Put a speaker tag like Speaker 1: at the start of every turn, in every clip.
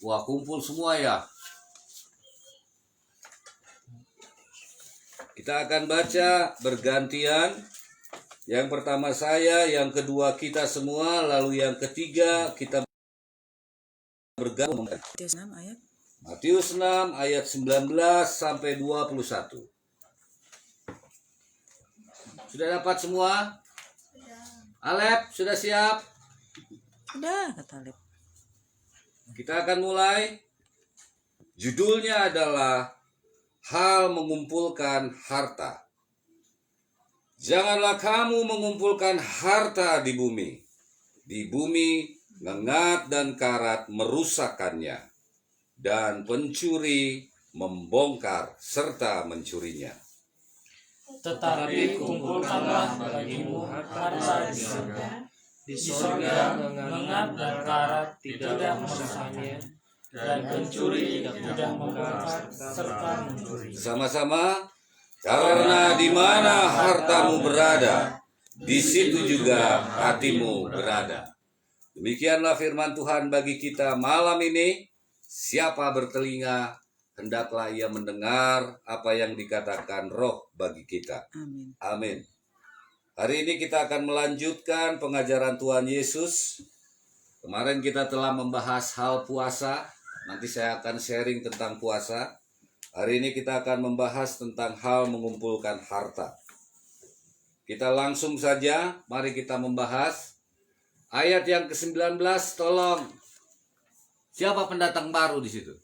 Speaker 1: Wah, kumpul semua ya. Kita akan baca bergantian. Yang pertama saya, yang kedua kita semua, lalu yang ketiga kita bergabung. Matius 6 ayat 19 sampai 21. Sudah dapat semua? Alep, sudah siap?
Speaker 2: Udah, kata Alep.
Speaker 1: Kita akan mulai. Judulnya adalah hal mengumpulkan harta. Janganlah kamu mengumpulkan harta di bumi. Di bumi ngengat dan karat merusakkannya, dan pencuri membongkar serta mencurinya.
Speaker 3: Tetapi kumpulkanlah bagimu harta di surga. Di surga ngengat dan karat tidak merusaknya, dan pencuri tidak membongkar serta mencuri.
Speaker 1: Sama-sama, karena di mana hartamu berada, di situ juga hatimu berada. Demikianlah firman Tuhan bagi kita malam ini. Siapa bertelinga, hendaklah ia mendengar apa yang dikatakan Roh bagi kita.
Speaker 2: Amin.
Speaker 1: Amin. Hari ini kita akan melanjutkan pengajaran Tuhan Yesus. Kemarin kita telah membahas hal puasa. Nanti saya akan sharing tentang puasa. Hari ini kita akan membahas tentang hal mengumpulkan harta. Kita langsung saja, mari kita membahas. Ayat yang ke-19, tolong. Siapa pendatang baru di situ?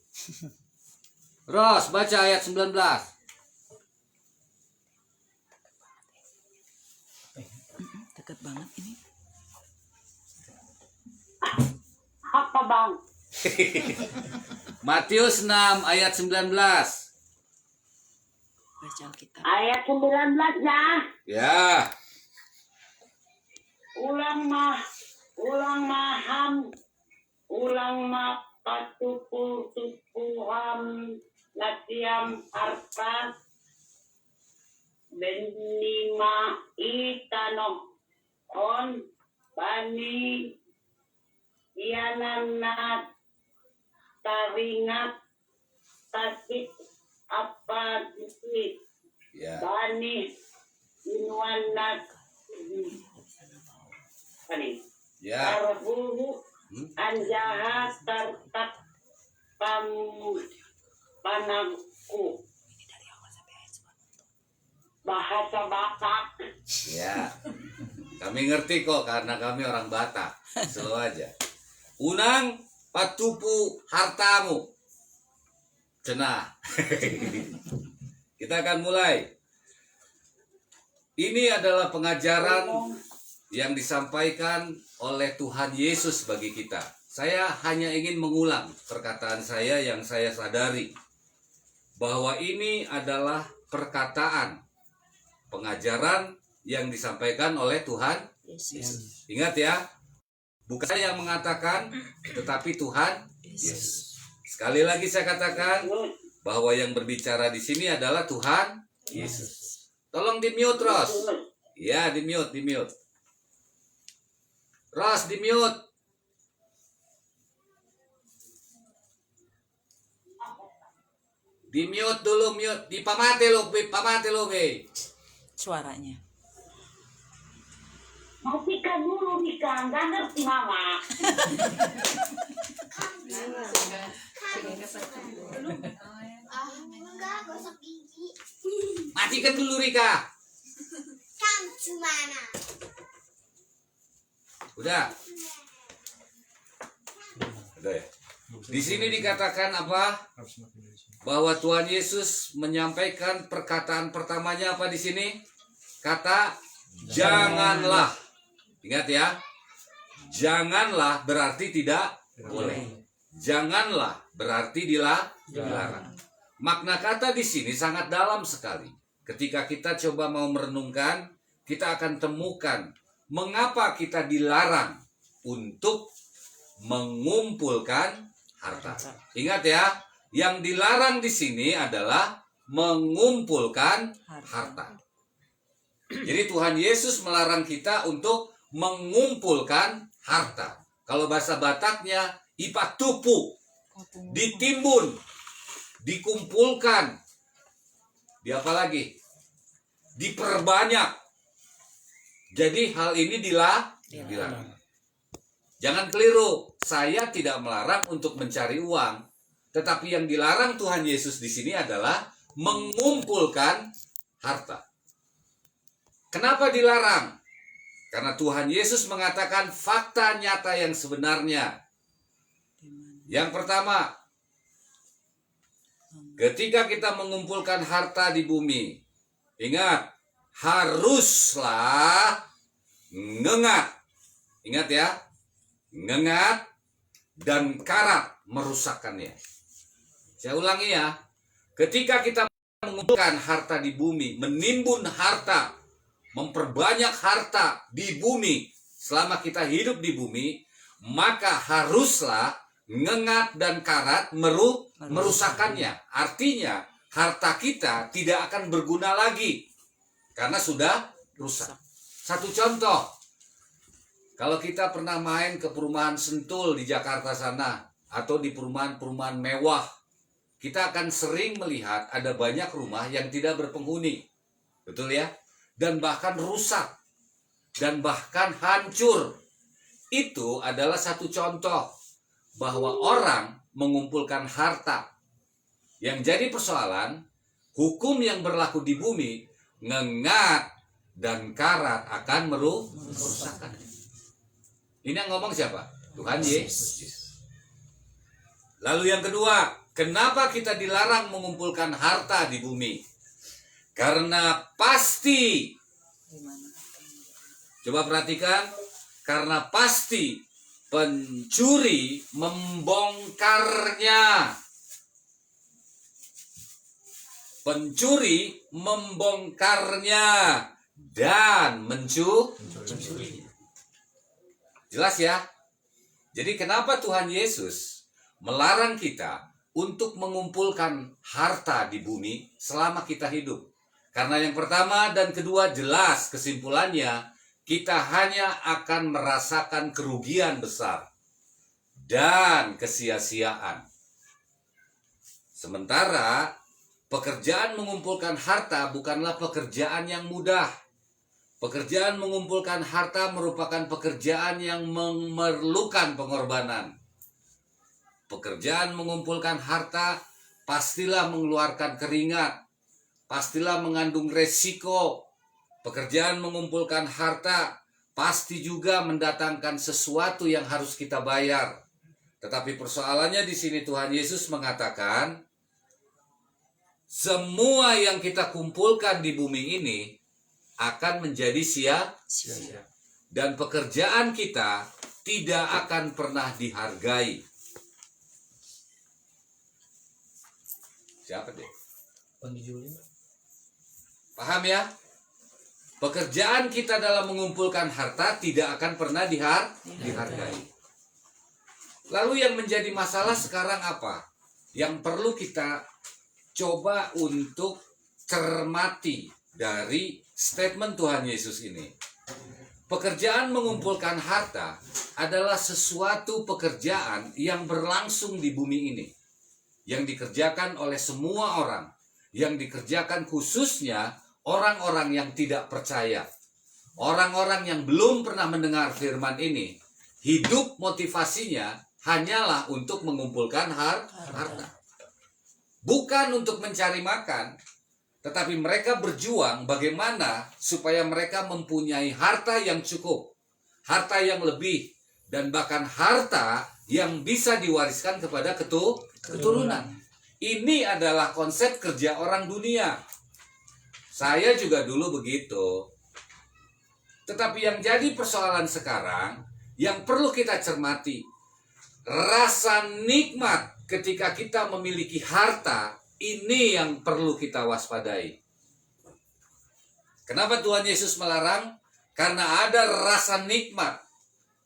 Speaker 1: Ros, baca ayat 19.
Speaker 2: Dekat banget ini.
Speaker 4: Apa bang?
Speaker 1: Matius 6 ayat 19.
Speaker 2: Baca Alkitab.
Speaker 4: Ayat 19 ya.
Speaker 1: Ya.
Speaker 4: Ulang mah patupuhan latiam harta benima itano on bani ianana taringat tasik apa disik
Speaker 1: Ya.
Speaker 4: bani inuanak bani
Speaker 1: Ya.
Speaker 4: Arbuhu anjaha tartak panangku bahasa Batak.
Speaker 1: Ya. Kami ngerti kok karena kami orang Batak. Selalu aja. Unang patupu hartamu. Cenah. Kita akan mulai. Ini adalah pengajaran yang disampaikan oleh Tuhan Yesus bagi kita. Saya hanya ingin mengulang perkataan saya yang saya sadari bahwa ini adalah perkataan pengajaran yang disampaikan oleh Tuhan Yesus. Ingat ya, bukan saya yang mengatakan, tetapi Tuhan Yesus. Sekali lagi saya katakan bahwa yang berbicara di sini adalah Tuhan Yesus. Tolong di-mute, Ros. Ya, di-mute. Ros, di-mute. Di-mute dulu, mute. Dipamati lo, be.
Speaker 2: Suaranya.
Speaker 4: Matikan dulu Mika, nggak ngerti mama.
Speaker 5: Enggak, gosok gigi.
Speaker 1: Matikan dulu, Rika.
Speaker 5: Kamu gimana?
Speaker 1: Udah ya. Di sini dikatakan apa? Bahwa Tuhan Yesus menyampaikan perkataan pertamanya apa di sini? Kata janganlah. Ingat ya. Janganlah berarti tidak boleh. Janganlah berarti dilarang. Makna kata di sini sangat dalam sekali. Ketika kita coba mau merenungkan, kita akan temukan mengapa kita dilarang untuk mengumpulkan harta. Ingat ya, yang dilarang di sini adalah mengumpulkan harta. Jadi Tuhan Yesus melarang kita untuk mengumpulkan harta. Kalau bahasa Bataknya ipatupu. ditimbun, dikumpulkan, di apa lagi? Diperbanyak. Jadi hal ini dilarang. Jangan keliru, saya tidak melarang untuk mencari uang, tetapi yang dilarang Tuhan Yesus di sini adalah mengumpulkan harta. Kenapa dilarang? Karena Tuhan Yesus mengatakan fakta nyata yang sebenarnya. Yang pertama, ketika kita mengumpulkan harta di bumi, ingat, haruslah ngengat. Ingat ya, ngengat dan karat merusakkannya. Saya ulangi ya, ketika kita mengumpulkan harta di bumi, menimbun harta, memperbanyak harta di bumi selama kita hidup di bumi, maka haruslah ngengat dan karat merusakkannya. Artinya harta kita tidak akan berguna lagi karena sudah rusak. Satu contoh, kalau kita pernah main ke perumahan Sentul di Jakarta sana atau di perumahan-perumahan mewah, kita akan sering melihat ada banyak rumah yang tidak berpenghuni. Betul ya? Dan bahkan rusak dan bahkan hancur. Itu adalah satu contoh bahwa orang mengumpulkan harta. Yang jadi persoalan, hukum yang berlaku di bumi, ngengat dan karat akan merusakkan. Ini yang ngomong siapa? Tuhan Yesus. Lalu yang kedua, kenapa kita dilarang mengumpulkan harta di bumi? Karena pasti, coba perhatikan, karena pasti pencuri membongkarnya. Pencuri membongkarnya dan mencuri. Jelas ya? Jadi kenapa Tuhan Yesus melarang kita untuk mengumpulkan harta di bumi selama kita hidup? Karena yang pertama dan kedua jelas kesimpulannya, kita hanya akan merasakan kerugian besar dan kesia-siaan. Sementara pekerjaan mengumpulkan harta bukanlah pekerjaan yang mudah. Pekerjaan mengumpulkan harta merupakan pekerjaan yang memerlukan pengorbanan. Pekerjaan mengumpulkan harta pastilah mengeluarkan keringat, pastilah mengandung resiko. Pekerjaan mengumpulkan harta pasti juga mendatangkan sesuatu yang harus kita bayar. Tetapi persoalannya di sini Tuhan Yesus mengatakan, semua yang kita kumpulkan di bumi ini akan menjadi sia-sia. Dan pekerjaan kita tidak akan pernah dihargai. Siapa dia? Paham ya? Pekerjaan kita dalam mengumpulkan harta tidak akan pernah dihargai. Lalu yang menjadi masalah sekarang apa? Yang perlu kita coba untuk cermati dari statement Tuhan Yesus ini. Pekerjaan mengumpulkan harta adalah sesuatu pekerjaan yang berlangsung di bumi ini. Yang dikerjakan oleh semua orang. Yang dikerjakan khususnya orang-orang yang tidak percaya. Orang-orang yang belum pernah mendengar firman ini. Hidup motivasinya hanyalah untuk mengumpulkan harta. Bukan untuk mencari makan. Tetapi mereka berjuang bagaimana supaya mereka mempunyai harta yang cukup, harta yang lebih, dan bahkan harta yang bisa diwariskan kepada keturunan. Ini adalah konsep kerja orang dunia. Saya juga dulu begitu. Tetapi yang jadi persoalan sekarang, yang perlu kita cermati, rasa nikmat ketika kita memiliki harta, ini yang perlu kita waspadai. Kenapa Tuhan Yesus melarang? Karena ada rasa nikmat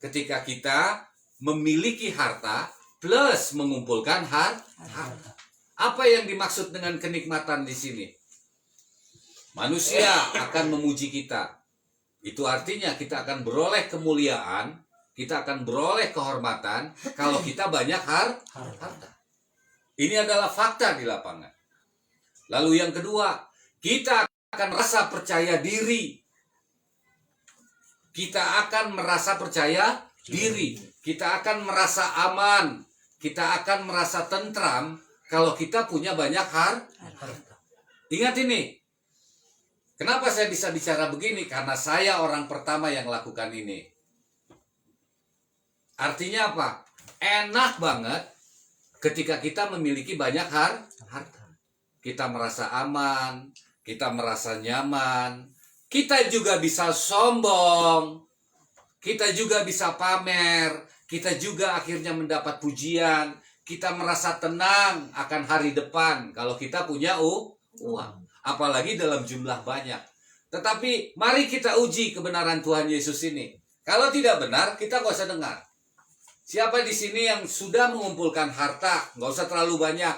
Speaker 1: ketika kita memiliki harta plus mengumpulkan harta. Apa yang dimaksud dengan kenikmatan di sini? Manusia akan memuji kita. Itu artinya kita akan beroleh kemuliaan, kita akan beroleh kehormatan kalau kita banyak harta. Ini adalah fakta di lapangan. Lalu yang kedua, kita akan merasa percaya diri. Kita akan merasa percaya diri. Kita akan merasa aman. Kita akan merasa tentram kalau kita punya banyak harta. Ingat ini. Kenapa saya bisa bicara begini? Karena saya orang pertama yang lakukan ini. Artinya apa? Enak banget ketika kita memiliki banyak harta. Kita merasa aman, kita merasa nyaman, kita juga bisa sombong, kita juga bisa pamer, kita juga akhirnya mendapat pujian, kita merasa tenang akan hari depan kalau kita punya uang, apalagi dalam jumlah banyak. Tetapi mari kita uji kebenaran Tuhan Yesus ini. Kalau tidak benar, kita nggak usah dengar. Siapa di sini yang sudah mengumpulkan harta, nggak usah terlalu banyak,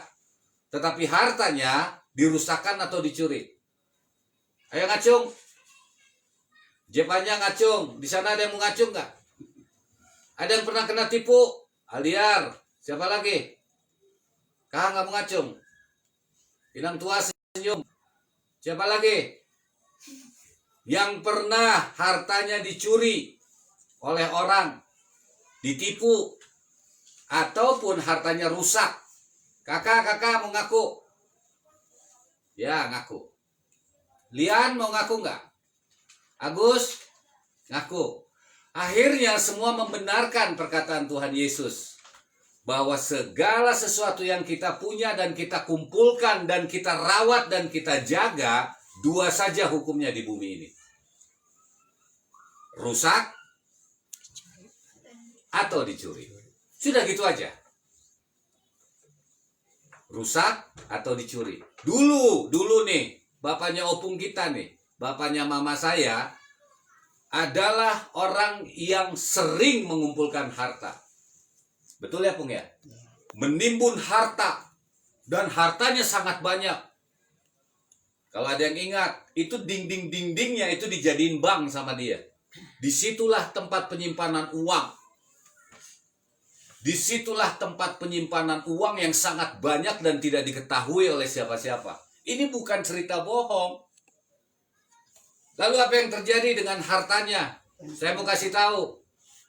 Speaker 1: tetapi hartanya dirusakkan atau dicuri? Ayo ngacung. Jepannya ngacung. Di sana ada yang mau ngacung nggak? Ada yang pernah kena tipu? Aliar. Siapa lagi? Kak nggak mau ngacung. Pinang tua senyum. Siapa lagi? Yang pernah hartanya dicuri oleh orang, ditipu, ataupun hartanya rusak. Kakak mau ngaku? Ya, ngaku. Lian mau ngaku nggak? Agus, ngaku. Akhirnya semua membenarkan perkataan Tuhan Yesus. Bahwa segala sesuatu yang kita punya dan kita kumpulkan dan kita rawat dan kita jaga, dua saja hukumnya di bumi ini. Rusak atau dicuri. Sudah gitu aja. Rusak atau dicuri. Dulu nih, bapaknya opung kita nih, bapaknya mama saya adalah orang yang sering mengumpulkan harta. Betul ya, Pung ya? Menimbun harta dan hartanya sangat banyak. Kalau ada yang ingat, itu dinding-dindingnya itu dijadiin bank sama dia. Disitulah tempat penyimpanan uang. Disitulah tempat penyimpanan uang yang sangat banyak dan tidak diketahui oleh siapa-siapa. Ini bukan cerita bohong. Lalu apa yang terjadi dengan hartanya? Saya mau kasih tahu.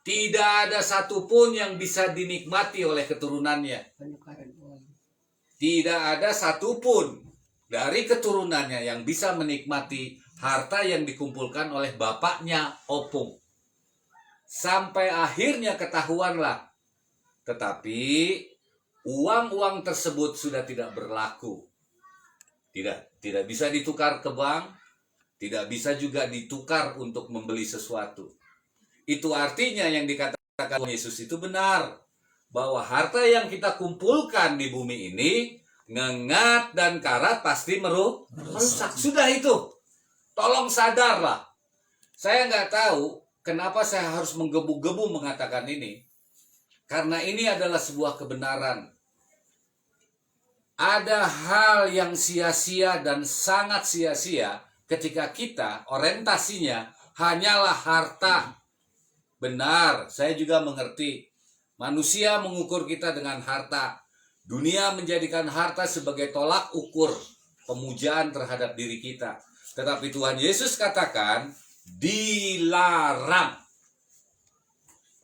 Speaker 1: Tidak ada satupun yang bisa dinikmati oleh keturunannya. Tidak ada satupun dari keturunannya yang bisa menikmati harta yang dikumpulkan oleh bapaknya opung. Sampai akhirnya ketahuanlah. Tetapi uang-uang tersebut sudah tidak berlaku. Tidak bisa ditukar ke bank, tidak bisa juga ditukar untuk membeli sesuatu. Itu artinya yang dikatakan Yesus itu benar. Bahwa harta yang kita kumpulkan di bumi ini, ngengat dan karat pasti merusak. Sudah itu. Tolong sadarlah. Saya nggak tahu kenapa saya harus menggebu-gebu mengatakan ini. Karena ini adalah sebuah kebenaran. Ada hal yang sia-sia dan sangat sia-sia ketika kita orientasinya hanyalah harta. Benar, saya juga mengerti. Manusia mengukur kita dengan harta. Dunia menjadikan harta sebagai tolak ukur pemujaan terhadap diri kita. Tetapi Tuhan Yesus katakan, dilarang.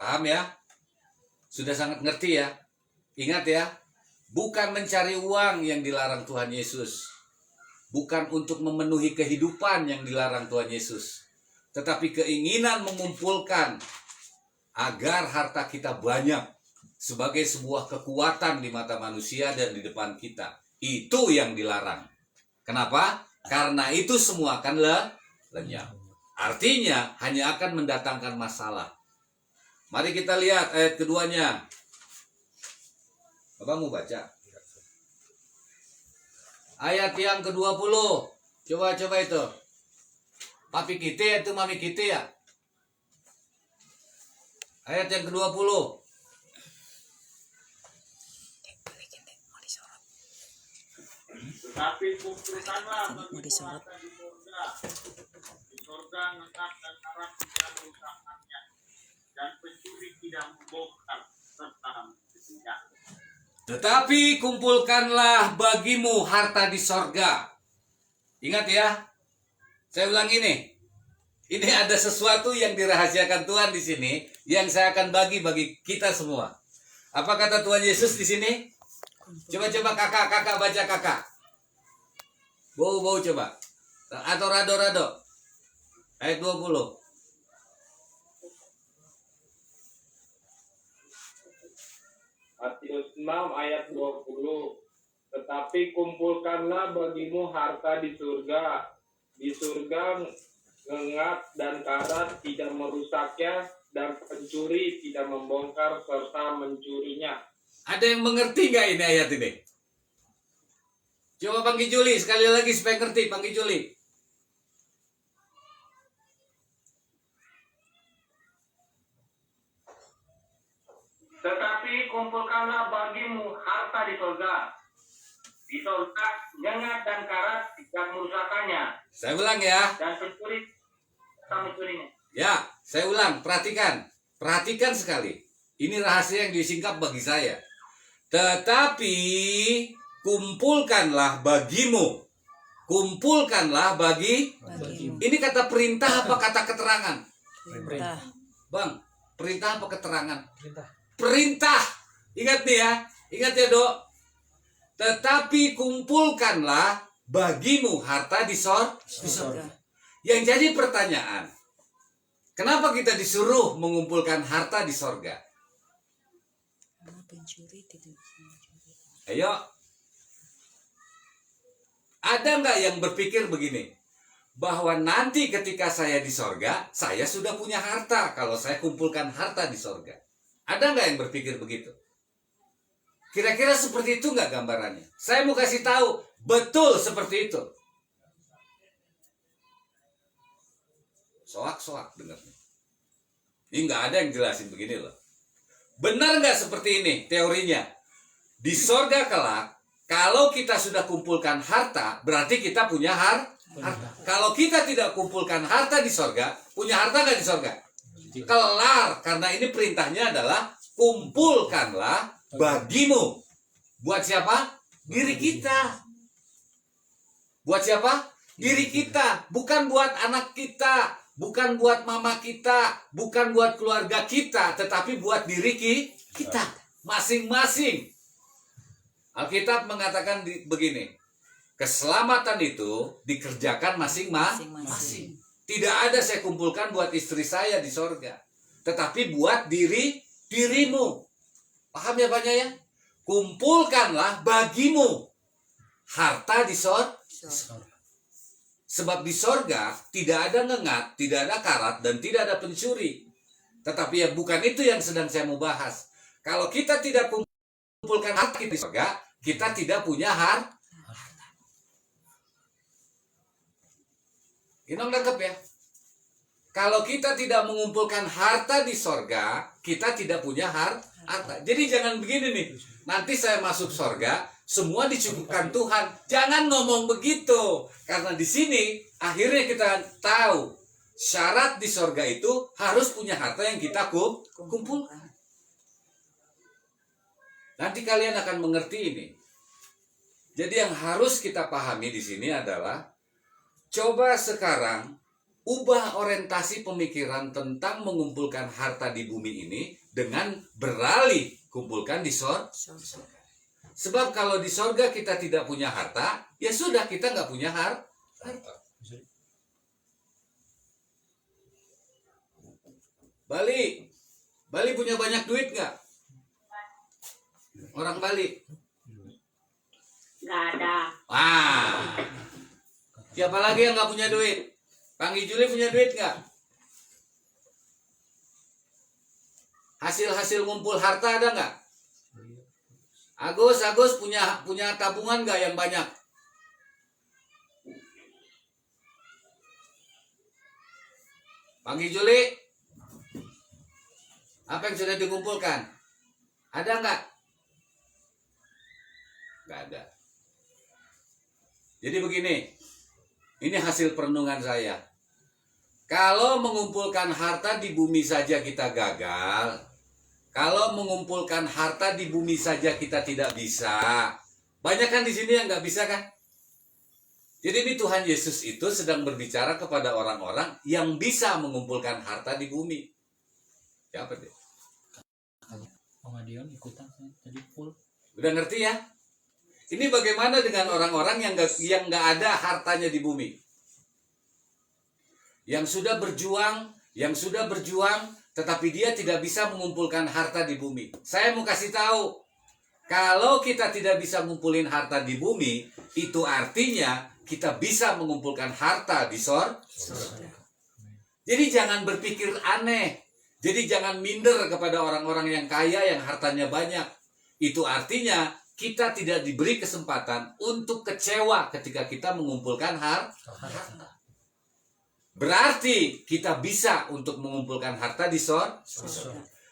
Speaker 1: Paham ya? Sudah sangat ngerti ya? Ingat ya, bukan mencari uang yang dilarang Tuhan Yesus. Bukan untuk memenuhi kehidupan yang dilarang Tuhan Yesus. Tetapi keinginan mengumpulkan agar harta kita banyak sebagai sebuah kekuatan di mata manusia dan di depan kita. Itu yang dilarang. Kenapa? Karena itu semua akan lenyap. Artinya hanya akan mendatangkan masalah. Mari kita lihat ayat keduanya. Bapak mau baca? Ayat yang ke-20. Coba itu. Papi kita itu mami kita ya. Ayat yang ke-20.
Speaker 6: Tetapi kumpulkanlah bagi
Speaker 2: disorot.
Speaker 6: harta di surga. Di surga ngekak dan karat tidak merusakkannya. Dan pencuri tidak membongkar serta tidak.
Speaker 1: Tetapi kumpulkanlah bagimu harta di sorga. Ingat ya, saya ulang ini. Ini ada sesuatu yang dirahasiakan Tuhan di sini, yang saya akan bagi kita semua. Apa kata Tuhan Yesus di sini? Coba kakak baca kakak. Bau coba. Atau rado. Ayat 20.
Speaker 6: Matius 6 ayat 20. Tetapi kumpulkanlah bagimu harta di surga. Di surga ngengat dan karat tidak merusaknya, dan pencuri tidak membongkar serta mencurinya.
Speaker 1: Ada yang mengerti nggak ini ayat ini? Coba panggil Juli sekali lagi supaya ngerti. Panggil Juli.
Speaker 6: Tetapi kumpulkanlah bagimu harta di surga. Di surga ngengat dan karat tidak merusakannya,
Speaker 1: Saya ulang ya.
Speaker 6: dan pencuri tak mencurinya.
Speaker 1: Ya, saya ulang. Perhatikan sekali. Ini rahasia yang disingkap bagi saya. Tetapi kumpulkanlah bagimu. Kumpulkanlah
Speaker 2: Bagimu.
Speaker 1: Ini kata perintah apa kata keterangan?
Speaker 2: Perintah.
Speaker 1: Bang, perintah apa keterangan?
Speaker 3: Perintah.
Speaker 1: Perintah. Ingat nih ya. Ingat ya, Dok. Tetapi kumpulkanlah bagimu harta di sorga. Yang jadi pertanyaan, kenapa kita disuruh mengumpulkan harta di sorga?
Speaker 2: Karena pencuri tidak bisa mencuri.
Speaker 1: Ayo. Ada nggak yang berpikir begini? Bahwa nanti ketika saya di sorga, saya sudah punya harta kalau saya kumpulkan harta di sorga. Ada nggak yang berpikir begitu? Kira-kira seperti itu nggak gambarannya? Saya mau kasih tahu, betul seperti itu. Soak dengarnya. Ini nggak ada yang jelasin begini loh. Benar nggak seperti ini teorinya? Di sorga kelak, kalau kita sudah kumpulkan harta, berarti kita punya harta. Kalau kita tidak kumpulkan harta di sorga, punya harta nggak di sorga? Kelar, karena ini perintahnya adalah kumpulkanlah bagimu. Buat siapa? Diri kita. Buat siapa? Diri kita. Bukan buat anak kita, bukan buat mama kita, bukan buat keluarga kita, tetapi buat diri kita masing-masing. Alkitab mengatakan begini, keselamatan itu dikerjakan masing-masing. Tidak ada saya kumpulkan buat istri saya di sorga, tetapi buat dirimu. Paham ya Pak ya? Kumpulkanlah bagimu harta di sorga. Sebab di sorga tidak ada ngengat, tidak ada karat, dan tidak ada pencuri. Tetapi ya bukan itu yang sedang saya mau bahas. Kalau kita tidak kumpulkan harta di sorga, kita tidak punya harta. Ini nangkep ya. Kalau kita tidak mengumpulkan harta di sorga, kita tidak punya harta. Jadi jangan begini nih. Nanti saya masuk sorga, semua dicukupkan Tuhan. Jangan ngomong begitu. Karena di sini akhirnya kita tahu syarat di sorga itu harus punya harta yang kita kumpulkan. Nanti kalian akan mengerti ini. Jadi yang harus kita pahami di sini adalah coba sekarang ubah orientasi pemikiran tentang mengumpulkan harta di bumi ini dengan beralih kumpulkan di sorga. Sebab kalau di sorga kita tidak punya harta, ya sudah kita nggak punya harta. Bali punya banyak duit nggak? Orang Bali?
Speaker 4: Nggak ada.
Speaker 1: Wah, siapa lagi yang nggak punya duit? Panggil Juli punya duit nggak? Hasil ngumpul harta ada nggak? Agus punya tabungan nggak yang banyak? Panggil Juli, apa yang sudah dikumpulkan? Ada nggak? Nggak ada. Jadi begini, ini hasil perenungan saya. Kalau mengumpulkan harta di bumi saja kita gagal, Kalau mengumpulkan harta di bumi saja kita tidak bisa, banyak kan di sini yang nggak bisa kan? Jadi ini Tuhan Yesus itu sedang berbicara kepada orang-orang yang bisa mengumpulkan harta di bumi. Siapa dia?
Speaker 3: Om Adion ikutan tadi full.
Speaker 1: Udah ngerti ya? Ini bagaimana dengan orang-orang yang nggak ada hartanya di bumi? Yang sudah berjuang, tetapi dia tidak bisa mengumpulkan harta di bumi. Saya mau kasih tahu, kalau kita tidak bisa ngumpulin harta di bumi, itu artinya kita bisa mengumpulkan harta di sorga. Jadi jangan berpikir aneh. Jadi jangan minder kepada orang-orang yang kaya yang hartanya banyak. Itu artinya kita tidak diberi kesempatan untuk kecewa ketika kita mengumpulkan harta. Berarti kita bisa untuk mengumpulkan harta di sorga.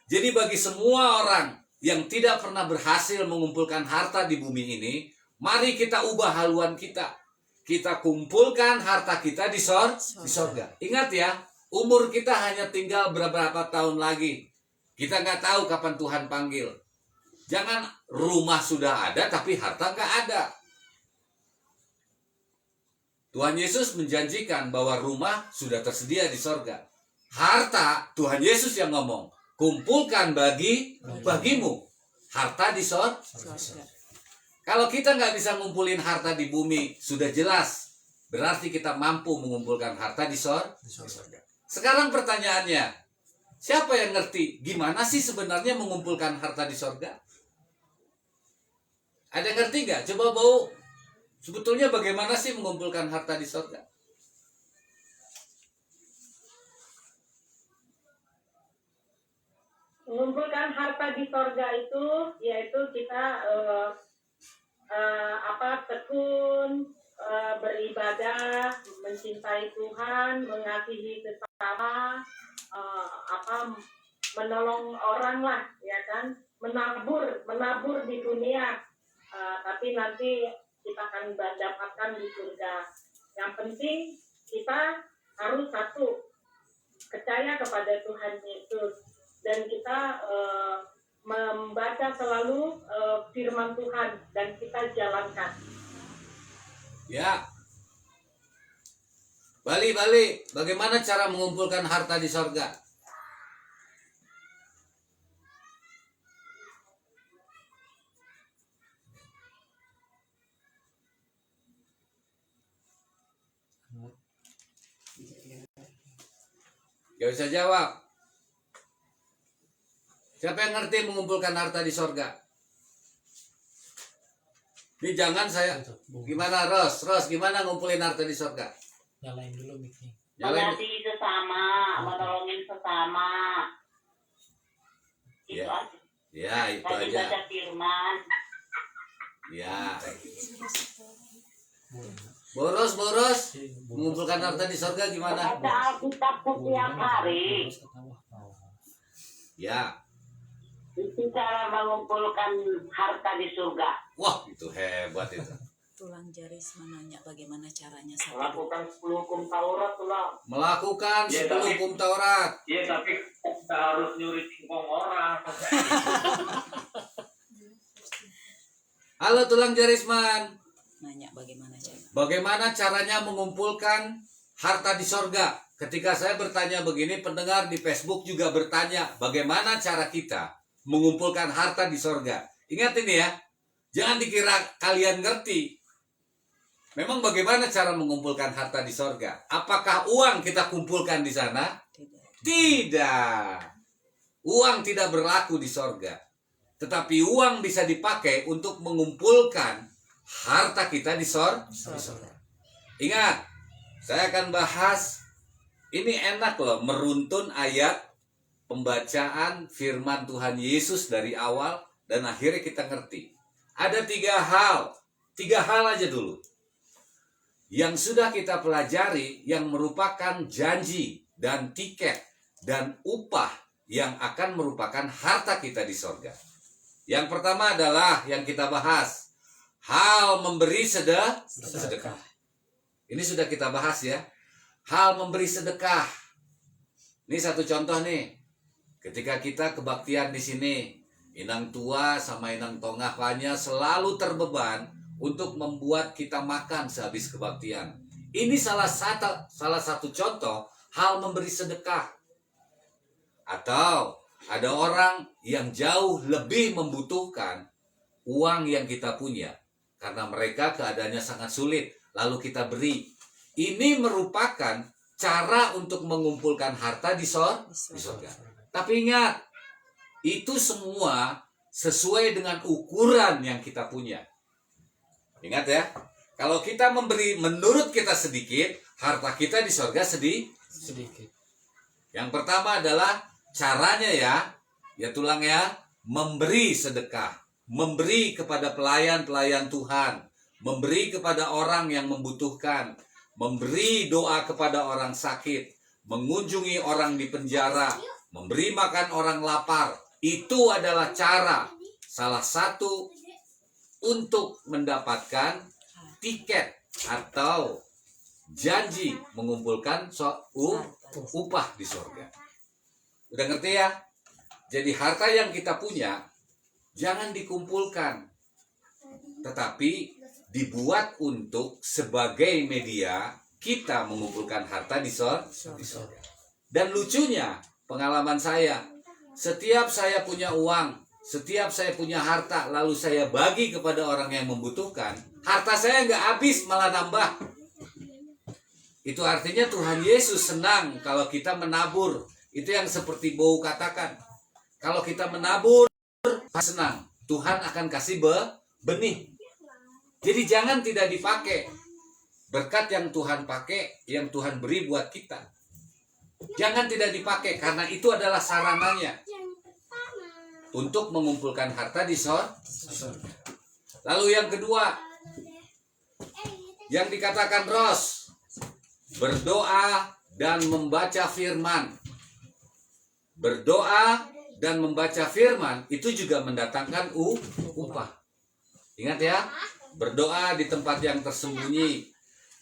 Speaker 1: Jadi bagi semua orang yang tidak pernah berhasil mengumpulkan harta di bumi ini, mari kita ubah haluan kita. Kita kumpulkan harta kita di sorga. Ingat ya, umur kita hanya tinggal beberapa tahun lagi. Kita nggak tahu kapan Tuhan panggil. Jangan rumah sudah ada tapi harta nggak ada. Tuhan Yesus menjanjikan bahwa rumah sudah tersedia di sorga. Harta, Tuhan Yesus yang ngomong, kumpulkan bagimu harta di sorga. Kalau kita nggak bisa ngumpulin harta di bumi, sudah jelas. Berarti kita mampu mengumpulkan harta di sorga. Sekarang pertanyaannya, siapa yang ngerti gimana sih sebenarnya mengumpulkan harta di sorga? Ada yang ngerti nggak? Coba bau. Sebetulnya bagaimana sih mengumpulkan harta di sorga?
Speaker 4: Mengumpulkan harta di sorga itu yaitu kita tekun, beribadah, mencintai Tuhan, mengasihi sesama, menolong orang lah, ya kan, menabur di dunia, tapi nanti kita akan dapatkan di surga. Yang penting kita harus satu, percaya kepada Tuhan Yesus, dan kita membaca selalu firman Tuhan dan kita jalankan.
Speaker 1: Ya. Bali, bagaimana cara mengumpulkan harta di sorga? Gak bisa jawab. Siapa yang ngerti mengumpulkan harta di sorga? Ini jangan saya. Gimana Ros, gimana ngumpulin harta di sorga?
Speaker 3: Nyalain dulu mic-nya.
Speaker 4: Mengasihi sesama, menolongin sesama. Itu
Speaker 1: Ya.
Speaker 4: aja.
Speaker 1: Ya, itu
Speaker 4: Tadi
Speaker 1: aja.
Speaker 4: baca firman.
Speaker 1: Ya. Boros, mengumpulkan harta di sorga gimana?
Speaker 4: Baca Alkitab setiap hari.
Speaker 1: Ya.
Speaker 4: Itu cara mengumpulkan harta di surga.
Speaker 1: Wah, itu hebat itu.
Speaker 2: Tulang jaris menanya bagaimana caranya satu.
Speaker 6: Melakukan 10 hukum Taurat tulang.
Speaker 1: Melakukan
Speaker 6: Ya,
Speaker 1: 10
Speaker 6: tapi-
Speaker 1: hukum Taurat.
Speaker 6: Iya, tapi kita harus nyuri singkong orang.
Speaker 1: Halo tulang jarisman.
Speaker 2: Nanya bagaimana caranya.
Speaker 1: Bagaimana caranya mengumpulkan harta di sorga? Ketika saya bertanya begini, pendengar di Facebook juga bertanya, bagaimana cara kita mengumpulkan harta di sorga? Ingat ini ya, jangan dikira kalian ngerti. Memang bagaimana cara mengumpulkan harta di sorga? Apakah uang kita kumpulkan di sana?
Speaker 2: Tidak.
Speaker 1: Tidak. Uang tidak berlaku di sorga. Tetapi uang bisa dipakai untuk mengumpulkan harta kita di sorga. Ingat, saya akan bahas, ini enak loh, meruntun ayat pembacaan firman Tuhan Yesus dari awal dan akhirnya kita ngerti. Ada 3 hal aja dulu yang sudah kita pelajari, yang merupakan janji dan tiket dan upah yang akan merupakan harta kita di sorga. Yang pertama adalah yang kita bahas, hal memberi sedekah. Ini sudah kita bahas ya. Hal memberi sedekah. Ini satu contoh nih. Ketika kita kebaktian di sini, inang tua sama inang tongahnya selalu terbeban untuk membuat kita makan sehabis kebaktian. Ini salah satu contoh hal memberi sedekah. Atau ada orang yang jauh lebih membutuhkan uang yang kita punya karena mereka keadaannya sangat sulit, lalu kita beri. Ini merupakan cara untuk mengumpulkan harta di surga. Tapi ingat, itu semua sesuai dengan ukuran yang kita punya. Ingat ya, kalau kita memberi menurut kita sedikit, harta kita di surga
Speaker 3: sedikit.
Speaker 1: Yang pertama adalah caranya ya tulang ya, memberi sedekah, memberi kepada pelayan-pelayan Tuhan, memberi kepada orang yang membutuhkan, memberi doa kepada orang sakit, mengunjungi orang di penjara, memberi makan orang lapar. Itu adalah cara salah satu untuk mendapatkan tiket atau janji mengumpulkan upah di surga. Udah ngerti ya? Jadi harta yang kita punya jangan dikumpulkan, tetapi dibuat untuk sebagai media kita mengumpulkan harta di surga. Dan lucunya, pengalaman saya, setiap saya punya uang, setiap saya punya harta, lalu saya bagi kepada orang yang membutuhkan, harta saya nggak habis, malah nambah. Itu artinya Tuhan Yesus senang kalau kita menabur. Itu yang seperti Bow katakan. Kalau kita menabur, senang. Tuhan akan kasih benih. Jadi jangan tidak dipakai. Berkat yang Tuhan pakai, yang Tuhan beri buat kita. Jangan tidak dipakai, karena itu adalah sarananya untuk mengumpulkan harta di surga. Lalu yang kedua, yang dikatakan Ros, berdoa dan membaca firman. Berdoa dan membaca firman itu juga mendatangkan upah. Ingat ya, berdoa di tempat yang tersembunyi,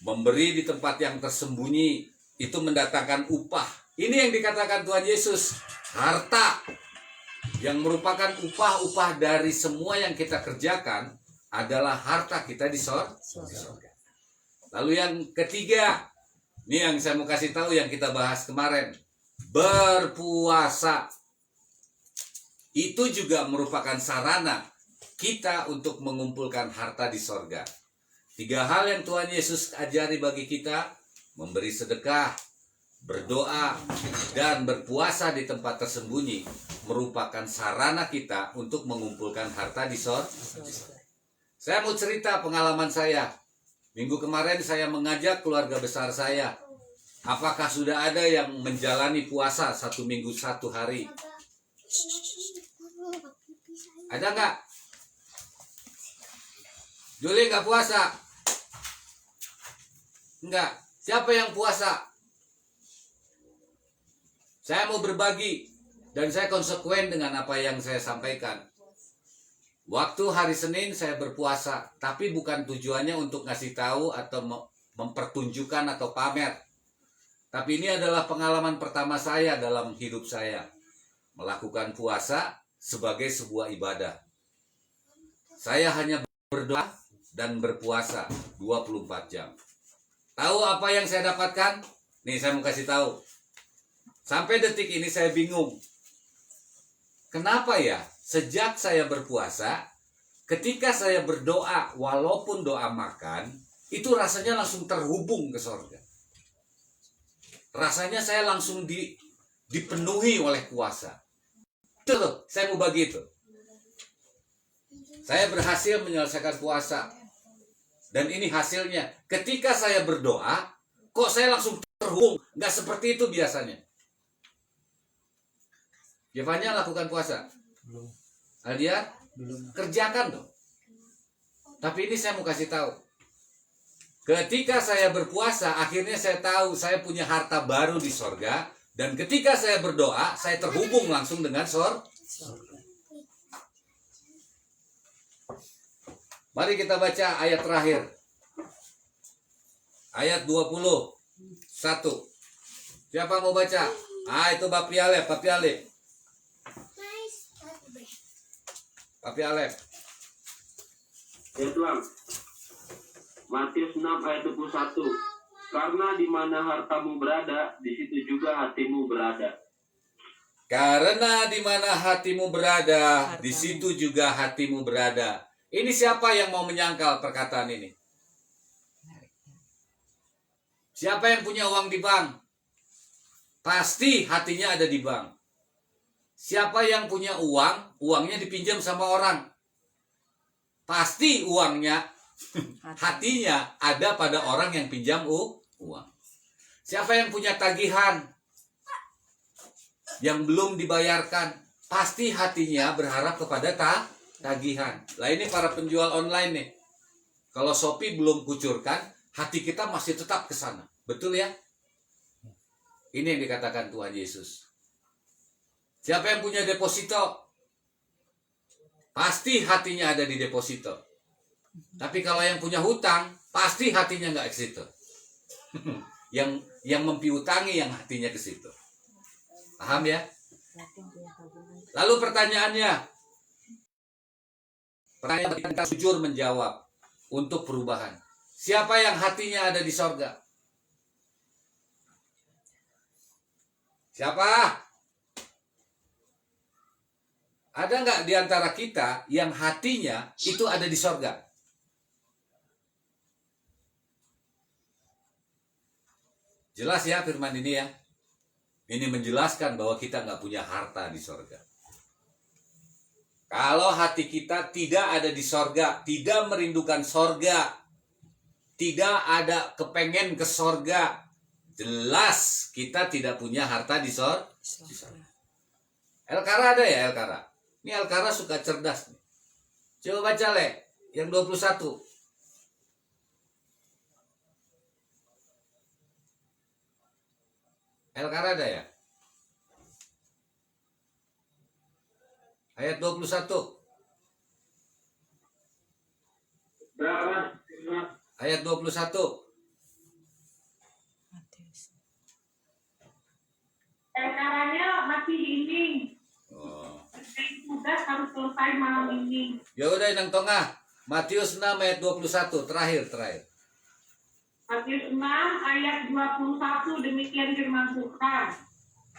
Speaker 1: memberi di tempat yang tersembunyi, itu mendatangkan upah. Ini yang dikatakan Tuhan Yesus, harta yang merupakan upah-upah dari semua yang kita kerjakan adalah harta kita di surga. Lalu yang ketiga, ini yang saya mau kasih tahu yang kita bahas kemarin, berpuasa. Itu juga merupakan sarana kita untuk mengumpulkan harta di surga. 3 hal yang Tuhan Yesus ajari bagi kita: memberi sedekah, berdoa, dan berpuasa di tempat tersembunyi merupakan sarana kita untuk mengumpulkan harta di surga. Saya mau cerita pengalaman saya. Minggu kemarin saya mengajak keluarga besar saya. Apakah sudah ada yang menjalani puasa 1 minggu 1 hari? Ada nggak? Juli nggak puasa? Enggak. Siapa yang puasa? Saya mau berbagi dan saya konsekuen dengan apa yang saya sampaikan. Waktu hari Senin saya berpuasa, tapi bukan tujuannya untuk ngasih tahu atau mempertunjukkan atau pamer. Tapi ini adalah pengalaman pertama saya dalam hidup saya, melakukan puasa sebagai sebuah ibadah. Saya hanya berdoa dan berpuasa 24 jam. Tahu apa yang saya dapatkan? Nih saya mau kasih tahu. Sampai detik ini saya bingung. Kenapa ya? Sejak saya berpuasa, ketika saya berdoa, walaupun doa makan, itu rasanya langsung terhubung ke surga. Rasanya saya langsung dipenuhi oleh kuasa. Itu loh, saya mau bagi itu. Saya berhasil menyelesaikan puasa. Dan ini hasilnya. Ketika saya berdoa, kok saya langsung terhubung. Nggak seperti itu biasanya. Jevanya lakukan puasa?
Speaker 3: Belum.
Speaker 1: Aldia?
Speaker 3: Belum.
Speaker 1: Kerjakan dong. Tapi ini saya mau kasih tahu. Ketika saya berpuasa, akhirnya saya tahu saya punya harta baru di sorga. Dan ketika saya berdoa, saya terhubung langsung dengan sorga. Mari kita baca ayat terakhir. Ayat 21. Siapa mau baca? Itu Bapak Piale. Papi Alep.
Speaker 6: Ya Tuhan. Matius 6 ayat 21. Karena di mana hartamu berada, di situ juga hatimu berada.
Speaker 1: Karena di mana hatimu berada, di situ juga hatimu berada. Ini siapa yang mau menyangkal perkataan ini? Siapa yang punya uang di bank? Pasti hatinya ada di bank. Siapa yang punya uang, uangnya dipinjam sama orang. Pasti uangnya, hatinya ada pada orang yang pinjam uang. Siapa yang punya tagihan yang belum dibayarkan, pasti hatinya berharap kepada tagihan. Lah ini para penjual online nih. Kalau Shopee belum kucurkan, hati kita masih tetap ke sana. Betul ya? Ini yang dikatakan Tuhan Yesus. Siapa yang punya deposito? Pasti hatinya ada di deposito. Tapi kalau yang punya hutang, pasti hatinya nggak ke situ. yang mempiutangi yang hatinya ke situ. Paham ya? Lalu pertanyaannya, kita jujur menjawab untuk perubahan. Siapa yang hatinya ada di sorga? Siapa? Ada nggak di antara kita yang hatinya itu ada di sorga? Jelas ya firman ini ya. Ini menjelaskan bahwa kita nggak punya harta di sorga. Kalau hati kita tidak ada di sorga, tidak merindukan sorga, tidak ada kepengen ke sorga, jelas kita tidak punya harta di sorga. Elkara ada ya Elkara? Ini Elkara suka cerdas nih. Coba baca Le, yang 21. Elkara ada ya? Ayat 21.
Speaker 6: Berapa?
Speaker 1: Ayat 21.
Speaker 4: Elkaranya masih ini.
Speaker 1: Oh.
Speaker 4: Tugas harus selesai malam ini.
Speaker 1: Ya udah yang tengah. Matius 6 ayat 21. Terakhir.
Speaker 4: Matius 6 ayat 21 demikian firman Tuhan.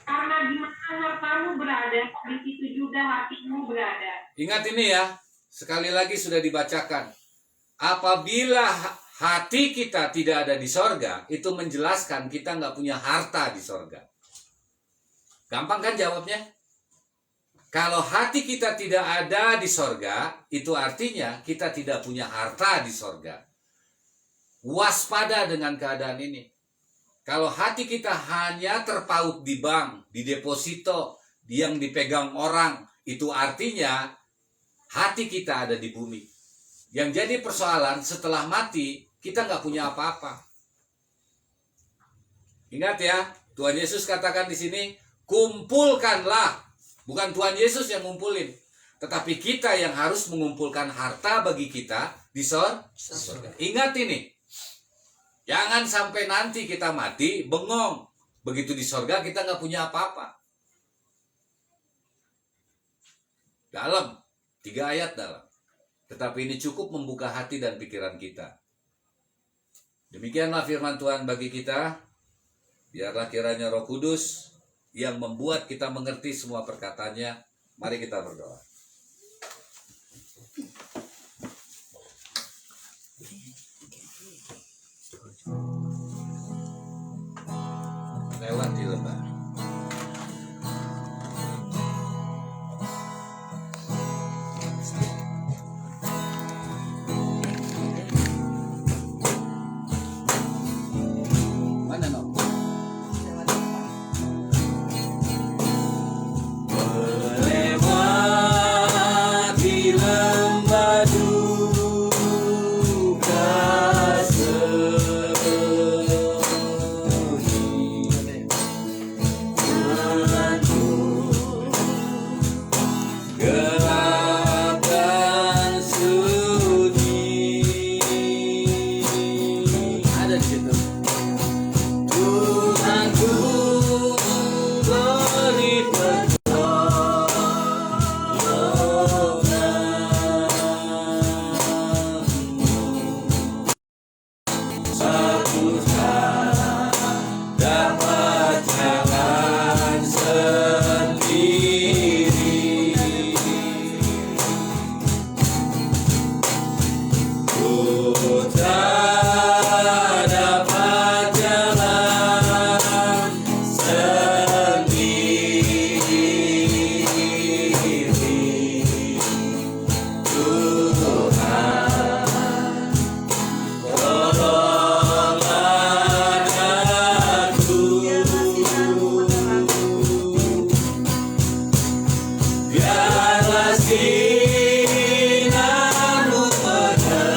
Speaker 4: Karena di mana hartamu berada, di situ juga hatimu berada.
Speaker 1: Ingat ini ya. Sekali lagi sudah dibacakan. Apabila hati kita tidak ada di sorga, itu menjelaskan kita nggak punya harta di sorga. Gampang kan jawabnya? Kalau hati kita tidak ada di sorga, itu artinya kita tidak punya harta di sorga. Waspada dengan keadaan ini. Kalau hati kita hanya terpaut di bank, di deposito, yang dipegang orang, itu artinya hati kita ada di bumi. Yang jadi persoalan setelah mati, kita nggak punya apa-apa. Ingat ya, Tuhan Yesus katakan di sini, kumpulkanlah. Bukan Tuhan Yesus yang ngumpulin, tetapi kita yang harus mengumpulkan harta bagi kita di sorga. Ingat ini. Jangan sampai nanti kita mati, bengong. Begitu di sorga kita nggak punya apa-apa. Dalam, 3 ayat dalam. Tetapi ini cukup membuka hati dan pikiran kita. Demikianlah firman Tuhan bagi kita. Biarlah kiranya Roh Kudus yang membuat kita mengerti semua perkataannya. Mari kita berdoa. Lewat di lembah. Mana no? Melewati lembah duka. tak dapat jalan sendiri. Tuhan, tolonglah aku, biarlah sinarmu menerangiku,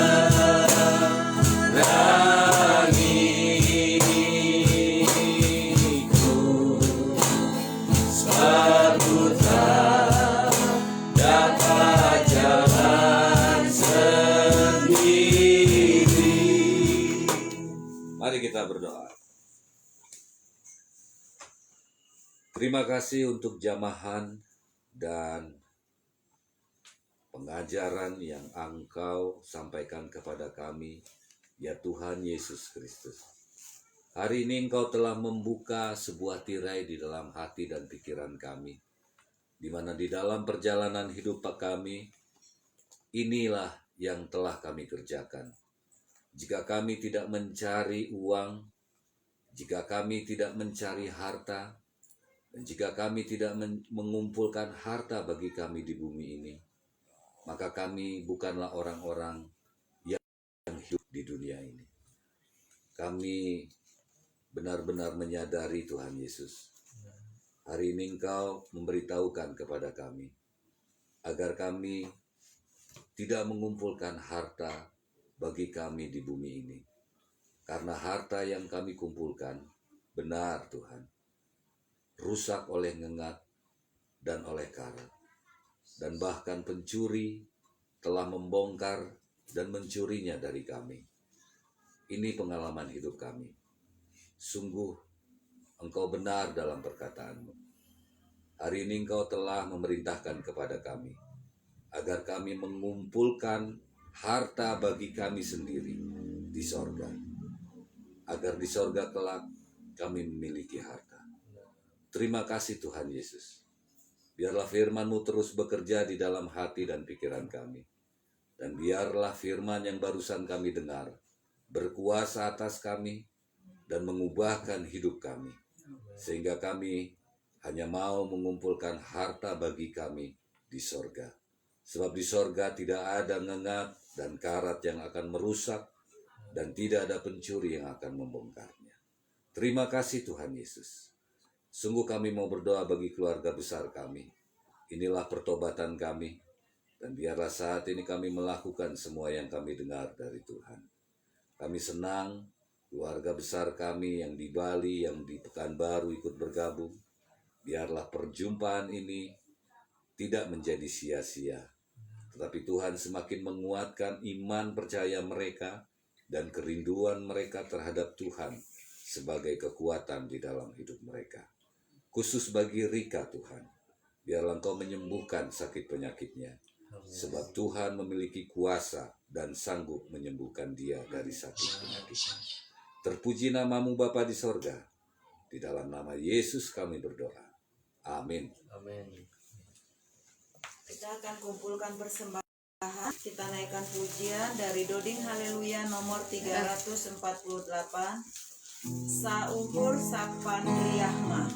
Speaker 1: aku tak dapat jalan sendiri. Mari kita berdoa. Terima kasih untuk jamahan dan pengajaran yang Engkau sampaikan kepada kami, ya Tuhan Yesus Kristus. Hari ini Engkau telah membuka sebuah tirai di dalam hati dan pikiran kami, di mana di dalam perjalanan hidup kami, inilah yang telah kami kerjakan. Jika kami tidak mencari uang, jika kami tidak mencari harta, dan jika kami tidak mengumpulkan harta bagi kami di bumi ini, maka kami bukanlah orang-orang yang hidup di dunia ini. Kami benar-benar menyadari Tuhan Yesus. Hari ini Engkau memberitahukan kepada kami, agar kami tidak mengumpulkan harta bagi kami di bumi ini. Karena harta yang kami kumpulkan, benar Tuhan, rusak oleh ngengat dan oleh karat. Dan bahkan pencuri telah membongkar dan mencurinya dari kami. Ini pengalaman hidup kami. Sungguh Engkau benar dalam perkataanmu. Hari ini Engkau telah memerintahkan kepada kami, agar kami mengumpulkan harta bagi kami sendiri di sorga. Agar di sorga kelak kami memiliki harta. Terima kasih Tuhan Yesus. Biarlah firman-Mu terus bekerja di dalam hati dan pikiran kami. Dan biarlah firman yang barusan kami dengar berkuasa atas kami dan mengubahkan hidup kami. Sehingga kami hanya mau mengumpulkan harta bagi kami di sorga. Sebab di sorga tidak ada ngengat dan karat yang akan merusak, dan tidak ada pencuri yang akan membongkarnya. Terima kasih Tuhan Yesus. Sungguh kami mau berdoa bagi keluarga besar kami. Inilah pertobatan kami. Dan biarlah saat ini kami melakukan semua yang kami dengar dari Tuhan. Kami senang keluarga besar kami yang di Bali, yang di Pekanbaru ikut bergabung. Biarlah perjumpaan ini tidak menjadi sia-sia. Tetapi Tuhan semakin menguatkan iman percaya mereka dan kerinduan mereka terhadap Tuhan sebagai kekuatan di dalam hidup mereka. Khusus bagi Rika Tuhan, biarlah Engkau menyembuhkan sakit penyakitnya. Sebab Tuhan memiliki kuasa dan sanggup menyembuhkan dia dari sakit penyakitnya. Terpuji nama-Mu Bapa di sorga. Di dalam nama Yesus kami berdoa. Amin.
Speaker 3: Amin.
Speaker 2: Kita akan kumpulkan persembahan. Kita naikkan pujian dari Doding Haleluya nomor 348. Sauhur Sapan Riyahma.